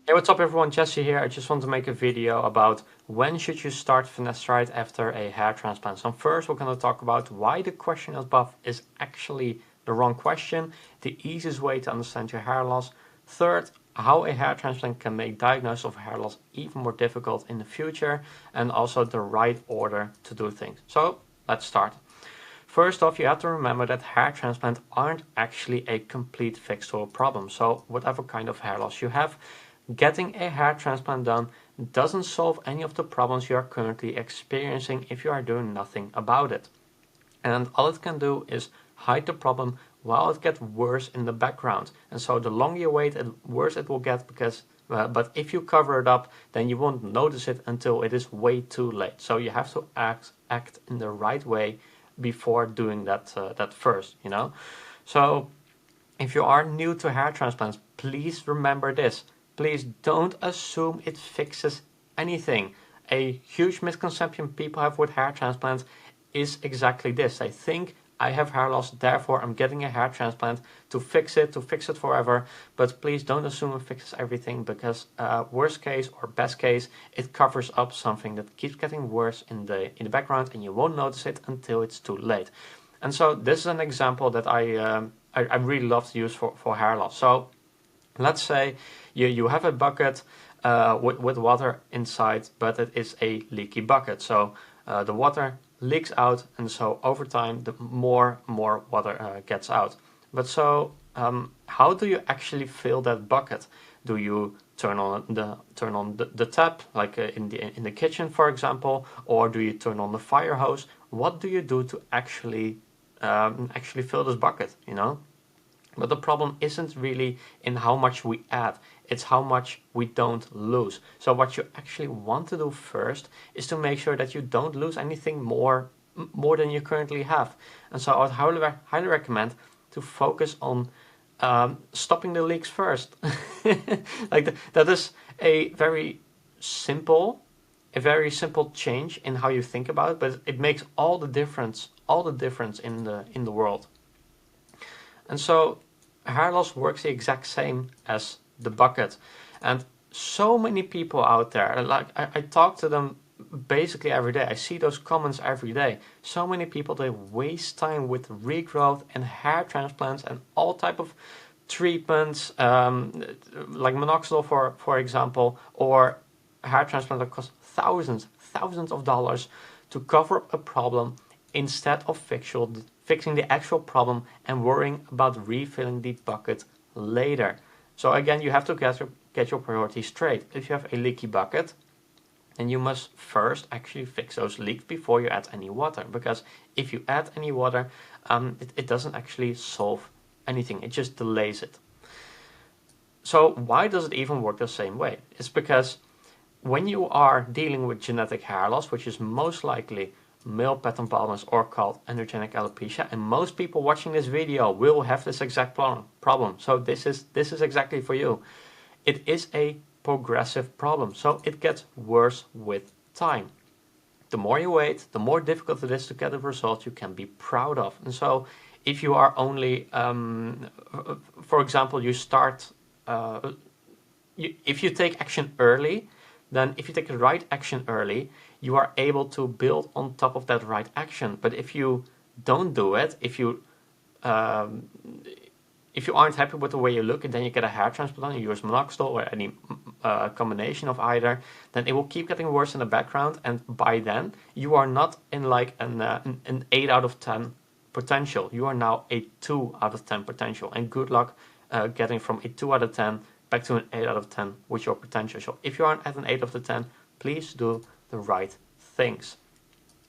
Hey, what's up everyone, Jesse here. I just want to make a video about when should you start finasteride after a hair transplant. So first we're going to talk about why the question above is actually the wrong question, the easiest way to understand your hair loss. Third, how a hair transplant can make diagnosis of hair loss even more difficult in the future, and also the right order to do things. So let's start. First off, you have to remember that hair transplants aren't actually a complete fix to a problem. So whatever kind of hair loss you have, getting a hair transplant done doesn't solve any of the problems you are currently experiencing if you are doing nothing about it. And all it can do is hide the problem while it gets worse in the background. And so the longer you wait, the worse it will get because but if you cover it up, then you won't notice it until it is way too late. So you have to act in the right way before doing that first, you know. So if you are new to hair transplants, please remember this. Please don't assume it fixes anything. A huge misconception people have with hair transplants is exactly this. They think I have hair loss, therefore I'm getting a hair transplant to fix it forever. But please don't assume it fixes everything, because worst case or best case, it covers up something that keeps getting worse in the background, and you won't notice it until it's too late. And so this is an example that I really love to use for hair loss. So let's say you have a bucket with water inside, but it is a leaky bucket. So the water leaks out, and so over time the more water gets out. But so how do you actually fill that bucket? Do you turn on the tap, like in the kitchen, for example, or do you turn on the fire hose? What do you do to actually fill this bucket? You know. But the problem isn't really in how much we add, it's how much we don't lose. So what you actually want to do first is to make sure that you don't lose anything more than you currently have. And so I would highly recommend to focus on stopping the leaks first. That is a very simple change in how you think about it, but it makes all the difference in the world. And so hair loss works the exact same as the bucket. And so many people out there, like I talk to them basically every day. I see those comments every day. So many people, they waste time with regrowth and hair transplants and all type of treatments, like minoxidil for example, or hair transplant that cost thousands of dollars to cover up a problem, instead of fixing the actual problem and worrying about refilling the bucket later. So again, you have to get your priorities straight. If you have a leaky bucket, then you must first actually fix those leaks before you add any water. Because if you add any water, it doesn't actually solve anything. It just delays it. So why does it even work the same way? It's because when you are dealing with genetic hair loss, which is most likely male pattern baldness or called androgenic alopecia, and most people watching this video will have this exact problem. So this is exactly for you. It is a progressive problem, so it gets worse with time. The more you wait, the more difficult it is to get a result you can be proud of. And so if you are only, for example, you start, if you take action early, then if you take the right action early, you are able to build on top of that right action. But if you don't do it, if you aren't happy with the way you look, and then you get a hair transplant, you use minoxidil or any combination of either, then it will keep getting worse in the background, and by then you are not in like an 8 out of 10 potential. You are now a 2 out of 10 potential, and good luck getting from a 2 out of 10 back to an 8 out of 10 with your potential. So if you aren't at an 8 out of 10, please do the right things.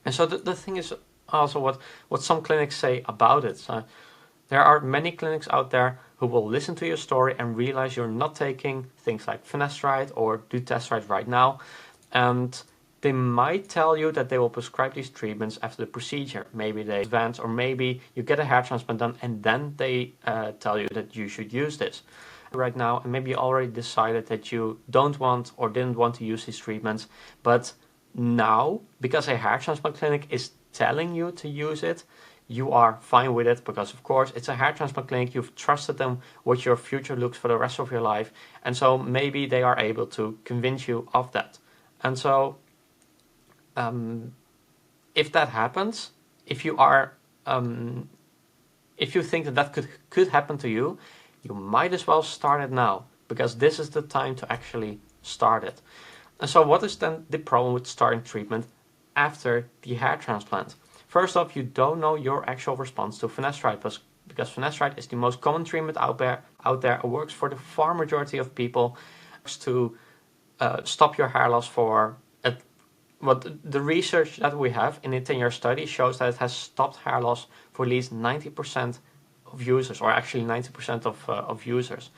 And so the thing is also what some clinics say about it. So there are many clinics out there who will listen to your story and realize you're not taking things like finasteride or dutasteride right now, and they might tell you that they will prescribe these treatments after the procedure. Maybe they advance, or maybe you get a hair transplant done and then they tell you that you should use this right now, and maybe you already decided that you don't want or didn't want to use these treatments, but now because a hair transplant clinic is telling you to use it, you are fine with it, because of course it's a hair transplant clinic, you've trusted them with your future looks for the rest of your life, and so maybe they are able to convince you of that. And so if that happens, if you are if you think that that could happen to you, you might as well start it now, because this is the time to actually start it. And so what is then the problem with starting treatment after the hair transplant? First off, you don't know your actual response to finasteride, because finasteride is the most common treatment out there. It works for the far majority of people to stop your hair loss for what the research that we have in a 10-year study shows that it has stopped hair loss for at least 90% of users, or actually 90% of users.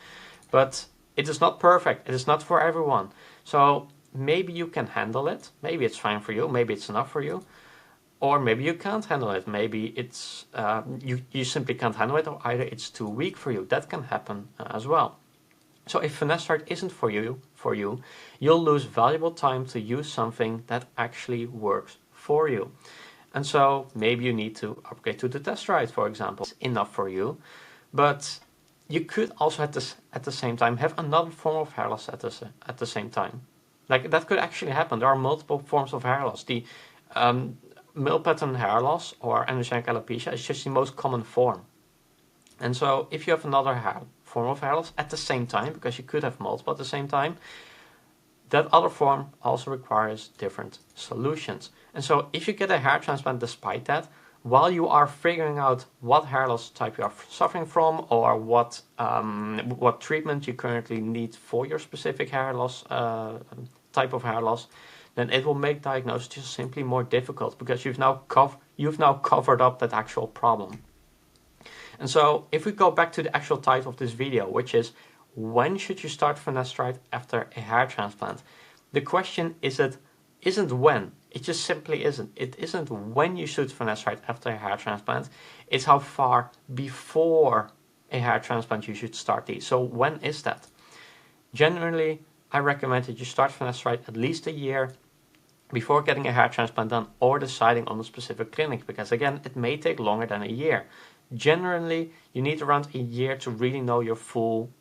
But it is not perfect. It is not for everyone. So maybe you can handle it. Maybe it's fine for you. Maybe it's enough for you. Or maybe you can't handle it. Maybe it's you simply can't handle it, or either it's too weak for you. That can happen as well. So if finasteride isn't for you, you'll lose valuable time to use something that actually works for you. And so maybe you need to upgrade to the dutasteride, for example. It's enough for you, but you could also at the same time have another form of hair loss at the same time. Like, that could actually happen. There are multiple forms of hair loss. The male pattern hair loss, or androgenic alopecia, is just the most common form. And so if you have another form of hair loss at the same time, because you could have multiple at the same time, that other form also requires different solutions. And so if you get a hair transplant despite that, while you are figuring out what hair loss type you are suffering from, or what treatment you currently need for your specific hair loss type of hair loss, then it will make diagnosis just simply more difficult, because you've now covered up that actual problem. And so if we go back to the actual title of this video, which is when should you start finasteride after a hair transplant? The question isn't when. It just simply isn't. It isn't when you should finasteride after a hair transplant. It's how far before a hair transplant you should start these. So when is that? Generally, I recommend that you start finasteride at least a year before getting a hair transplant done, or deciding on a specific clinic, because again, it may take longer than a year. Generally, you need around a year to really know your full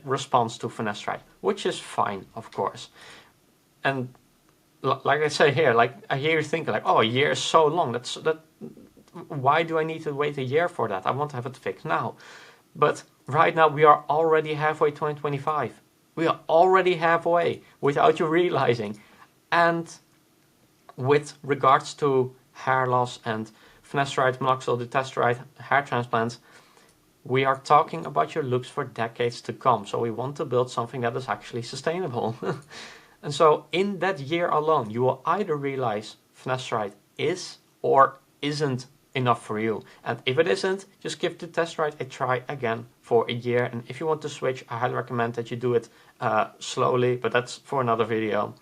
response to finasteride, which is fine, of course. And like I say here, like I hear you thinking like, oh, a year is so long. Why do I need to wait a year for that? I want to have it fixed now. But right now we are already halfway 2025. We are already halfway without you realizing. And with regards to hair loss and finasteride, minoxidil, dutasteride, hair transplants, we are talking about your looks for decades to come. So we want to build something that is actually sustainable. And so in that year alone, you will either realize finasteride is or isn't enough for you. And if it isn't, just give dutasteride a try again for a year. And if you want to switch, I highly recommend that you do it slowly, but that's for another video.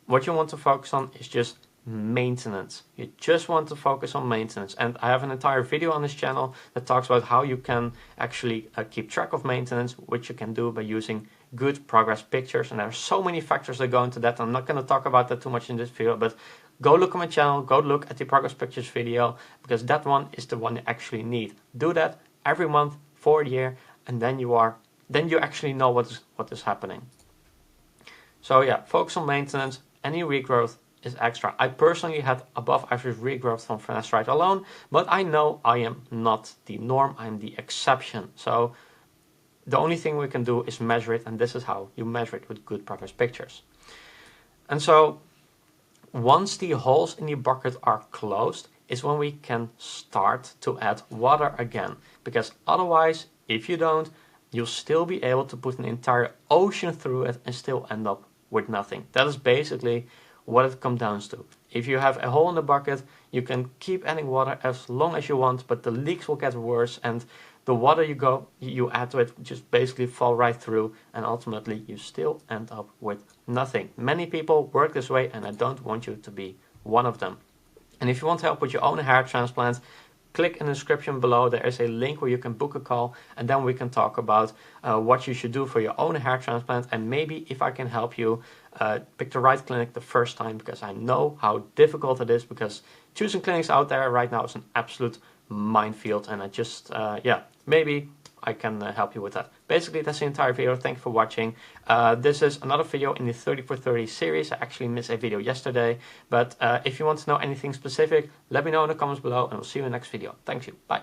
What you want to focus on is just maintenance. You just want to focus on maintenance, and I have an entire video on this channel that talks about how you can actually keep track of maintenance, which you can do by using good progress pictures. And there are so many factors that go into that. I'm not going to talk about that too much in this video, but go look on my channel, go look at the progress pictures video, because that one is the one you actually need. Do that every month for a year, and then you actually know what is happening. So yeah, focus on maintenance. Any regrowth is extra. I personally had above average regrowth from finasteride alone, but I know I am not the norm, I'm the exception. So the only thing we can do is measure it, and this is how you measure it, with good progress pictures. And so once the holes in the bucket are closed is when we can start to add water again, because otherwise, if you don't, you'll still be able to put an entire ocean through it and still end up with nothing. That is basically what it comes down to. If you have a hole in the bucket, you can keep adding water as long as you want, but the leaks will get worse, and the water you add to it just basically fall right through, and ultimately you still end up with nothing. Many people work this way, and I don't want you to be one of them. And if you want help with your own hair transplant, click in the description below. There is a link where you can book a call, and then we can talk about what you should do for your own hair transplant, and maybe if I can help you pick the right clinic the first time, because I know how difficult it is, because choosing clinics out there right now is an absolute minefield, and I just, yeah, maybe I can help you with that. Basically, that's the entire video. Thank you for watching. This is another video in the 30 for 30 series. I actually missed a video yesterday, but if you want to know anything specific, let me know in the comments below, and we'll see you in the next video. Thank you. Bye.